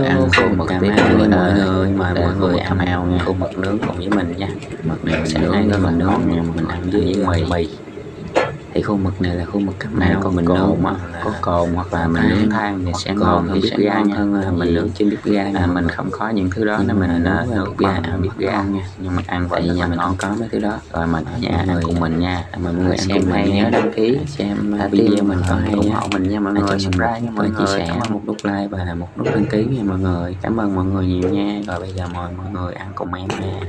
ăn khô mực tiếp với mọi người, mời mọi người ăn khô mực nướng cùng với mình nha. Mực này sẽ nướng với mình ngon nha, mình ăn với mì. Thì khô mực này là khô mực cấp nào, còn mình nướng có cồn hoặc là mình nướng than thì sẽ ngon hơn bếp ga nha. Mình nướng trên bếp ga mình không có những thứ đó nên mình nướng bếp ga nha, nhưng mà ăn tại vì nhà mình không có mấy thứ đó. Rồi mình ở nhà ăn cùng mình nha, mọi người ăn cùng mình nhớ đăng ký xem video mình có hay ủng hộ mình nha mọi người, subscribe nha mọi người, chia sẻ một nút like và một nút đăng ký nha mọi người. Cảm ơn mọi người nhiều nha. Rồi bây giờ mời mọi người ăn cùng em nha.